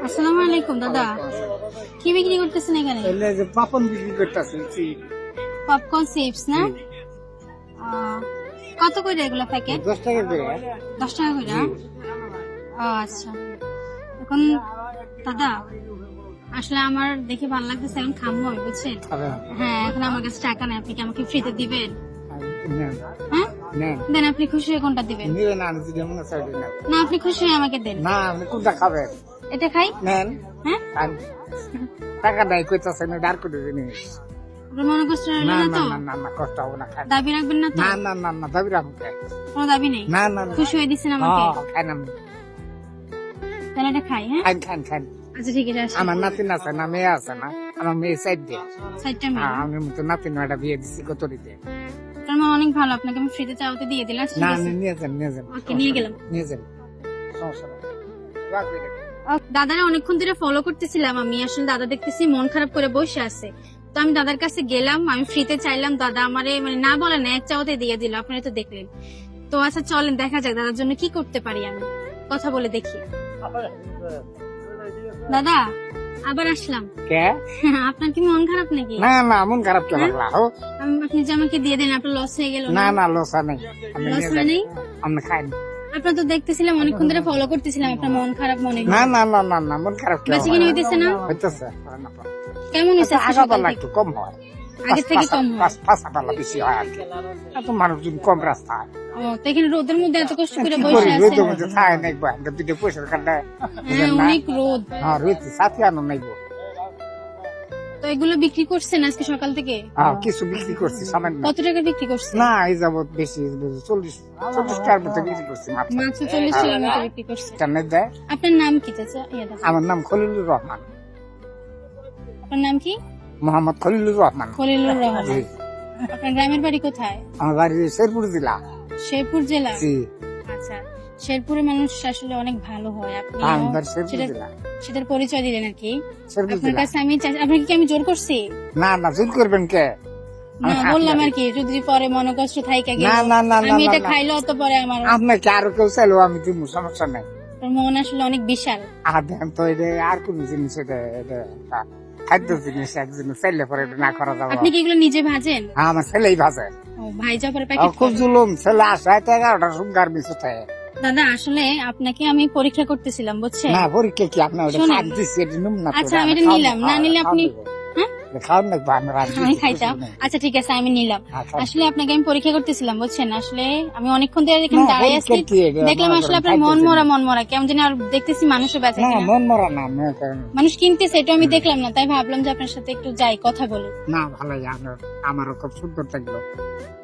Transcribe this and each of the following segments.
আসসালামু আলাইকুম দাদা, কি বিক্রি করতেছেন এখানে? পাপন বিক্রি করতেছি। পপকর্ন চিপস না? কত করে এগুলো প্যাকেট? 10 টাকা করে। 10 টাকা করে? আচ্ছা। এখন দাদা আসলে আমার দেখে ভালো লাগতেছে, এখন খামো আমি, বুঝছেন? হ্যাঁ, এখন আমার কাছে টাকা নেই, আপনি কি আমাকে ফ্রিতে দিবেন? হ্যাঁ দেন, আপনি খুশি হয়ে কোনটা দিবেন? না, আপনি খুশি হয়ে আমাকে দেন। না, আপনি কোনটা খাবেন? এটা খাই। নেন। হ্যাঁ, টাকা দেয় কইতাছেন, ডার করে জিনিস। আপনার মনে কষ্ট হলো না না না তো? না না, কষ্ট হবে না, খান। দাবি রাখবেন না তো? না না না না, দাবি রাখবো। কোনো দাবি নেই? না না না, খুশি হয়ে দিচ্ছেন আমাকে? খান আপনি। তাহলে এটা খাই। হ্যাঁ, খান খান খান। আচ্ছা ঠিক আছে, আসি। আমার নাতিন আছে না, মেয়ে আছে না, আমার মেয়ে সাইড দিয়ে। সাইডটা মেয়ে। আমি মতো নাতিন একটা বিয়ে দিচ্ছি কতরিতে। আপনার মা অনেক ভালো, আপনাকে আমি ফ্রিতে চাওতে দিয়ে দিলাম। না, নিয়ে যান নিয়ে যান। ওকে, নিয়ে গেলাম। নিয়ে যান, সমস্যা নেই। রাখবেন। দাদারা অনেকক্ষণ ধরে ফলো করতেছিলাম আমি, আসলে দাদা দেখতেছি মন খারাপ করে বসে আছে, তো আমি দাদার কাছে গেলাম, আমি ফ্রিতে চাইলাম, দাদা আমারে মানে না বলে না, এক চাওতে দিয়ে দিল। আপনারা তো দেখলেন। তো আচ্ছা চলেন দেখা যাক দাদার জন্য কি করতে পারি, আমি কথা বলে দেখি। দাদা আবার আসলাম। কে? আপনার কি মন খারাপ নাকি? না না, মন খারাপ কে লাগলা? আপনি যে আমাকে দিয়ে দেন, আপনার লস হয়ে গেল না না, লসা নেই। লস হয় নাই? আপনি খান। আপনার তো দেখতেছিলাম অনেকক্ষণ ধরে ফলো করতেছিলাম, আপনার মন খারাপ মনে হয়। না না না না না, মন খারাপ কে? বেশি কিনে হইতেছে না? হইতেছে। কেমন হয়েছে আজকে আগা সকাল পাল্লা থেকে? একটু কম হয়, আগের থেকে কম হয়? পাঁচা পাল্লা বেশি হয় আর কি। এত মানুষজন কম রাস্তায়। ও, তো এখানে রোদের মধ্যে এত কষ্ট করে কি বসে করি, আছেন? রোদের মধ্যে থাকে নাইবো, দুটো পয়সার কাটে। হ্যাঁ, অনেক রোদ। হ্যাঁ, রয়েছে, সাথে আনো নাইবো। তো এগুলো বিক্রি করছেন আজকে সকাল থেকে? কিছু বিক্রি করছি সামান্য। কত টাকা বিক্রি করছেন? না, এই যাবত বেশি, 40 টাকার মতো বিক্রি করছি মাত্র। মাত্র 40 টাকার মতো বিক্রি করছেন। টানে দেয়। আপনার নাম কি চাচা? আমার নাম খলিলুর রহমান। আপনার নাম কি? মোহাম্মদ খলিলুর রহমান। খলিলুর রহমান। জি। আপনার গ্রামের বাড়ি কোথায়? আমার বাড়ি শেরপুর জেলা। শেরপুর জেলা? জি। আচ্ছা, শেরপুরের মানুষ আসলে অনেক ভালো হয়। আপনি আমার বাড়ি শেরপুর জেলা। সেটার পরিচয় দিলেন আর কি। শেরপুর আপনার জেলা। কাছে আমি আপনাকে কি আমি জোর করছি? না না, জোর করবেন কে? না, বললাম আর কি, যদি পরে মনে কষ্ট থাইকা গেল, না না না, আমি এটা খাইলে অত পরে আমার আপনাকে আরো কেউ চাইলো আমি দিব, সমস্যা নাই। মন আসলে অনেক বিশাল। আর দেখেন তো, এটা আর কোন জিনিস, এটা খাদ্য জিনিস, একজন চাইলে পরে এটা না করা যাবে। আপনি কি এগুলো নিজে ভাজেন? হ্যাঁ, আমার ছেলেই ভাজে। ও, ভাইজা পরে প্যাকেট খুব করেন? জুলুম, ছেলে আসে 11টার সময় গার্মেন্টস থাকে। দাদা আসলে আপনাকে আমি পরীক্ষা করতেছিলাম, বুঝছেন? না, পরীক্ষা কি আপনার ওটা শোনেন। খাদ দিচ্ছি, এটা নিম না তো, আচ্ছা, আমি এটা খাওয়ান নিলাম, না, না নিলে আপনি হ্যাঁ খাওয়ান না, আমি রাঁধছি, আমি খাইতাম। কিছু নেই। আচ্ছা ঠিক আছে, আমি নিলাম। আচ্ছা। আসলে আপনাকে আমি পরীক্ষা করতেছিলাম, বুঝছেন? আসলে আমি অনেকক্ষণ ধরে এখানে না, দাঁড়িয়ে আছি, পরীক্ষা কি এটা? দেখলাম মনে আসলে করেন আপনার মন খাইতেছেন। মন মরা কেমন জানি, আর দেখতেছি মানুষও বেঁচে না, কিনা, মন মরা না, মনে করেন। মানুষ কিনতেছে, এটা আমি দেখলাম না, তাই ভাবলাম যে আপনার সাথে একটু যাই, কথা বলি। না, ভালোই, আমারও খুব সুন্দর থাকলো।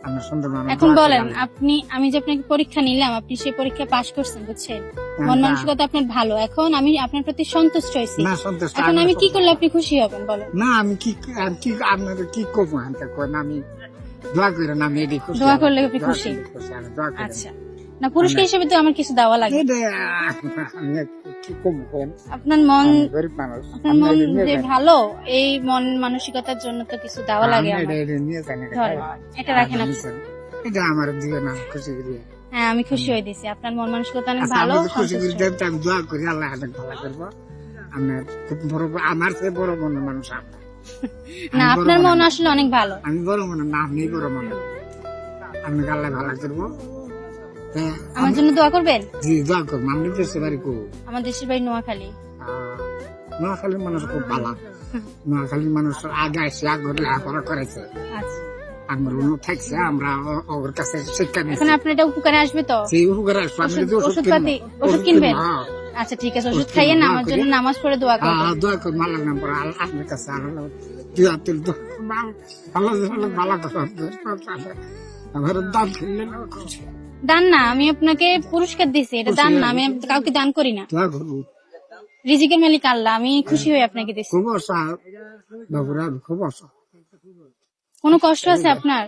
আমার সুন্দর মানুষ। এখন বলেন আপনি, আমি যে আপনাকে পরীক্ষা নিলাম, আপনি সেই পরীক্ষা পাশ করছেন, বুঝছেন? মন মানসিকতা আপনার ভালো, এখন আমি আপনার প্রতি সন্তুষ্ট হয়েছি। না, সন্তুষ্ট। এখন আমি কি করলে আপনি খুশি হবেন বলেন? না, আমি কি আপনাদের কি করবো? আমি দোয়া করি না, আমি এটি খুশি। দোয়া করলে আপনি খুশি? আমি দোয়া করি। আচ্ছা, না পুরস্কার হিসেবে তো আমার কিছু দেওয়া লাগে। এটা আমি কি করবো বলেন? আপনার মন, আমি গরিব মানুষ। আপনার মন যে ভালো, এই মন মানসিকতার জন্য তো কিছু দেওয়া লাগে আমার। এটা নিয়ে যান, ধরেন, এটা রাখেন আপনি। এটা আমার দিও না, খুশি করি। হ্যাঁ, আমি খুশি হয়ে দিছি, আপনার মন মানসিকতা অনেক আচ্ছা, ভালো। আমি তো খুশি করি, সন্তুষ্ট। আমি দোয়া করি আল্লাহ অনেক ভালো করবো। আমার খুব বড়, আমার চেয়ে বড় মনের মানুষ আপনার। না, আপনার মন আসলে অনেক ভালো। আমি বড় মনে না, আপনি বড় মনে। আমি আল্লাহ ভালো করবো। আমার জন্য দোয়া করবেন? জি, দোয়া করবো। আমি দেশে বাড়ি করবো, আমার দেশের বাড়ি নোয়াখালী। নোয়াখালীর মানুষ খুব ভালো। নোয়াখালীর মানুষ আগে আসে, আগে লেখাপড়া করেছে, আচ্ছা, আমরা থাকছে, আমরা ওর কাছে শিক্ষা নিচ্ছি। এখন আপনার এটা উপকারে আসবে তো? সেই উপকারে আসবো। আমি যদি ওষুধ ওষুধপাতি কিনবো, ওষুধ কিনবেন? হ্যাঁ। আচ্ছা ঠিক আছে, ওষুধ খাইয়ে না, আমার জন্য নামাজ পড়ে দোয়া করবেন। দোয়া করবো, আল্লাহ নাম পড়ে, আপনার কাছে আল্লাহ তুই আতুল তো আল্লাহ ভালো কথা। আমার দাম খেললে খুশি। দান না, আমি আপনাকে পুরস্কার দিছি, এটা দান না, আমি কাউকে দান করি না। দোয়া করবো। রিজিকের মালিক আল্লাহ, আমি খুশি হয়ে আপনাকে দিছি। খুব অসা বাবুরা, খুব অসা। কোনো কষ্ট আছে আপনার?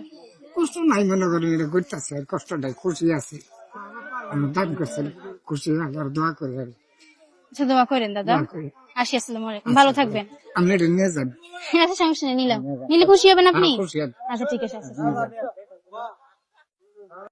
কষ্ট নাই, মনে করেন এটা করতেছে, কষ্ট নাই, খুশি আছে। আমার দান করছেন, খুশি, আবার দোয়া করে আর আচ্ছা, দোয়া করেন দাদা। দোয়া করি। আসি, আসসালামু আলাইকুম, ভালো থাকবেন। আপনি এটা নিয়ে যান। আচ্ছা, সমস্যা নেই, নিলাম। নিলে খুশি হবেন আপনি? খুশি। আচ্ছা ঠিক আছে, আচ্ছা।